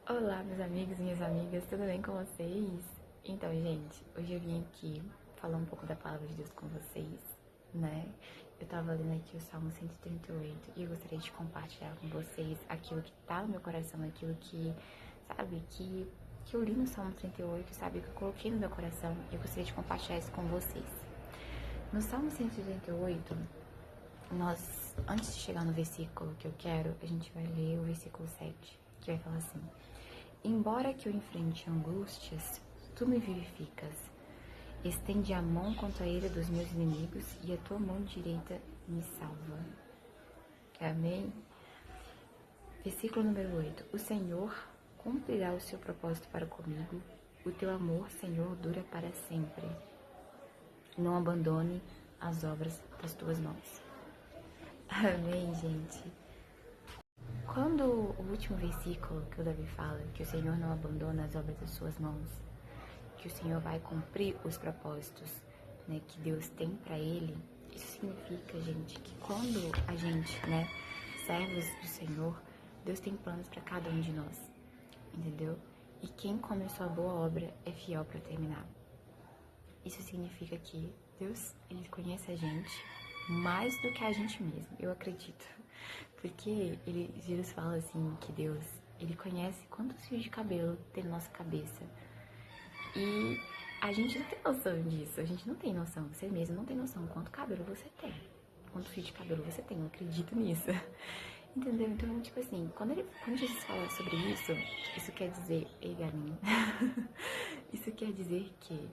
Olá, meus amigos e minhas amigas, tudo bem com vocês? Então, gente, hoje eu vim aqui falar um pouco da palavra de Deus com vocês, né? Eu tava lendo aqui o Salmo 138 e eu gostaria de compartilhar com vocês aquilo que tá no meu coração, aquilo que, sabe, que eu li no Salmo 38, sabe, que eu coloquei no meu coração e eu gostaria de compartilhar isso com vocês. No Salmo 138, antes de chegar no versículo que eu quero, a gente vai ler o versículo 7, que vai falar assim: Embora que eu enfrente angústias, tu me vivificas. Estende a mão contra a ira dos meus inimigos e a tua mão direita me salva. Amém? Versículo número 8. O Senhor cumprirá o seu propósito para comigo. O teu amor, Senhor, dura para sempre. Não abandone as obras das tuas mãos. Amém, gente? Quando o último versículo que o Davi fala, que o Senhor não abandona as obras das suas mãos, que o Senhor vai cumprir os propósitos, né, que Deus tem para ele, isso significa, gente, que quando a gente, né, servos do Senhor, Deus tem planos para cada um de nós, entendeu? E quem começou a boa obra é fiel para terminar. Isso significa que Deus, ele conhece a gente mais do que a gente mesmo, eu acredito. Porque Jesus fala assim que Deus, ele conhece quantos fios de cabelo tem na nossa cabeça. E a gente não tem noção disso, a gente não tem noção, você mesmo não tem noção quanto cabelo você tem, quanto fio de cabelo você tem, eu acredito nisso. Entendeu? Então, tipo assim, quando Jesus fala sobre isso quer dizer, ei galinha, isso quer dizer que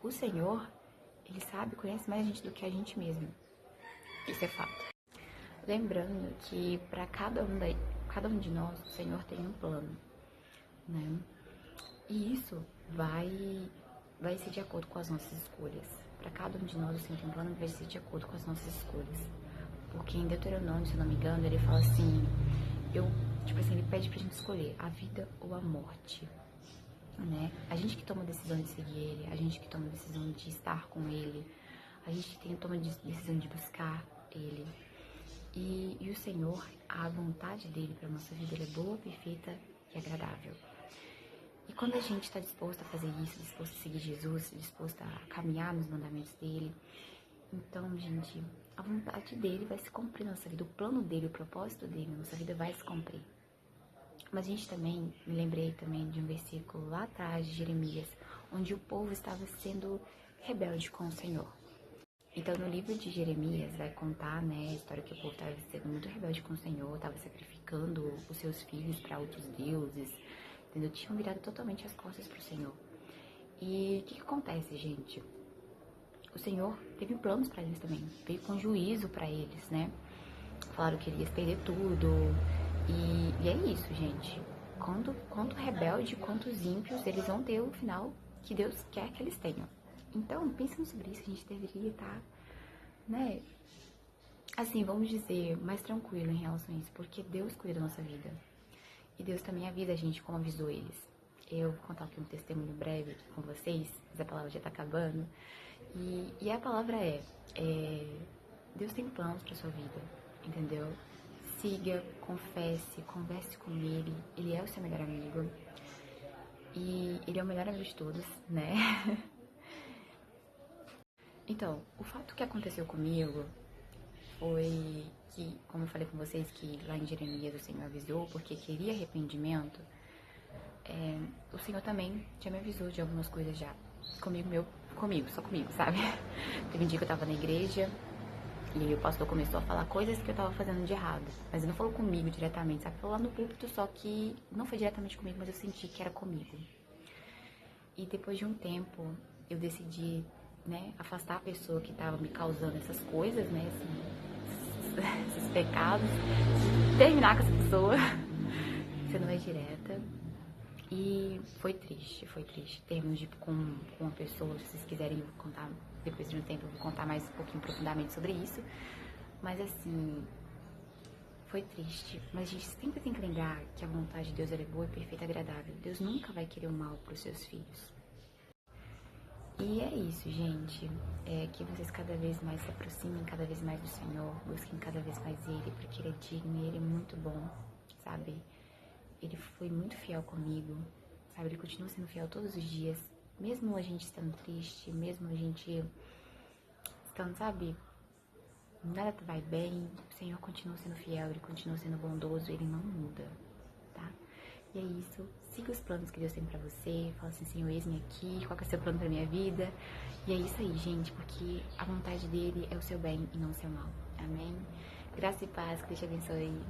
o Senhor, ele sabe, conhece mais a gente do que a gente mesmo. Isso é fato. Lembrando que para cada um de nós, o Senhor tem um plano, né? E isso vai ser de acordo com as nossas escolhas. Para cada um de nós, o Senhor tem um plano que vai ser de acordo com as nossas escolhas. Porque em Deuteronômio, se eu não me engano, ele fala assim, ele pede pra gente escolher a vida ou a morte, né? A gente que toma a decisão de seguir ele, a gente que toma a decisão de estar com ele, a gente que toma a decisão de buscar ele. E o Senhor, a vontade dele para nossa vida, ela é boa, perfeita e agradável. E quando a gente está disposto a fazer isso, disposto a seguir Jesus, disposto a caminhar nos mandamentos dele, então, gente, a vontade dele vai se cumprir na nossa vida, o plano dele, o propósito dele na nossa vida vai se cumprir. Mas a gente também, me lembrei também de um versículo lá atrás de Jeremias, onde o povo estava sendo rebelde com o Senhor. Então, no livro de Jeremias, vai contar, né, a história que o povo estava sendo muito rebelde com o Senhor, estava sacrificando os seus filhos para outros deuses, entendeu? Tinham virado totalmente as costas para o Senhor. E o que acontece, gente? O Senhor teve planos para eles também, veio com juízo para eles, né? Falaram que eles iam perder tudo. E é isso, gente. Quanto rebelde, quantos ímpios, eles vão ter o final que Deus quer que eles tenham. Então, pensando sobre isso, a gente deveria estar, né, assim, vamos dizer, mais tranquilo em relação a isso, porque Deus cuida da nossa vida. E Deus também avisa a gente como avisou eles. Eu vou contar aqui um testemunho breve aqui com vocês, mas a palavra já tá acabando. E a palavra Deus tem planos pra sua vida, entendeu? Siga, confesse, converse com ele é o seu melhor amigo. E ele é o melhor amigo de todos, né? Então, o fato que aconteceu comigo foi que, como eu falei com vocês, que lá em Jeremias o Senhor avisou porque queria arrependimento, o Senhor também já me avisou de algumas coisas já. Só comigo, sabe? Teve um dia que eu tava na igreja e aí o pastor começou a falar coisas que eu tava fazendo de errado. Mas ele não falou comigo diretamente, sabe? Falou lá no púlpito, só que não foi diretamente comigo, mas eu senti que era comigo. E depois de um tempo, eu decidi, né, afastar a pessoa que tava me causando essas coisas, né, assim, esses pecados, terminar com essa pessoa, sendo mais direta. E foi triste. Termos com uma pessoa, se vocês quiserem, eu vou contar, depois de um tempo, eu vou contar mais um pouquinho profundamente sobre isso. Mas assim, foi triste. Mas a gente sempre tem que lembrar que a vontade de Deus é boa, perfeita e agradável. Deus nunca vai querer o mal para os seus filhos. E é isso, gente. Que vocês cada vez mais se aproximem cada vez mais do Senhor, busquem cada vez mais Ele, porque Ele é digno e Ele é muito bom, sabe? Ele foi muito fiel comigo, sabe? Ele continua sendo fiel todos os dias, mesmo a gente estando triste, mesmo a gente estando, sabe, nada vai bem, o Senhor continua sendo fiel, Ele continua sendo bondoso, Ele não muda, tá? E é isso, siga os planos que Deus tem pra você, fala assim, Senhor, eis-me aqui, qual que é o seu plano pra minha vida? E é isso aí, gente, porque a vontade dele é o seu bem e não o seu mal, amém? Graça e paz, que Deus te abençoe.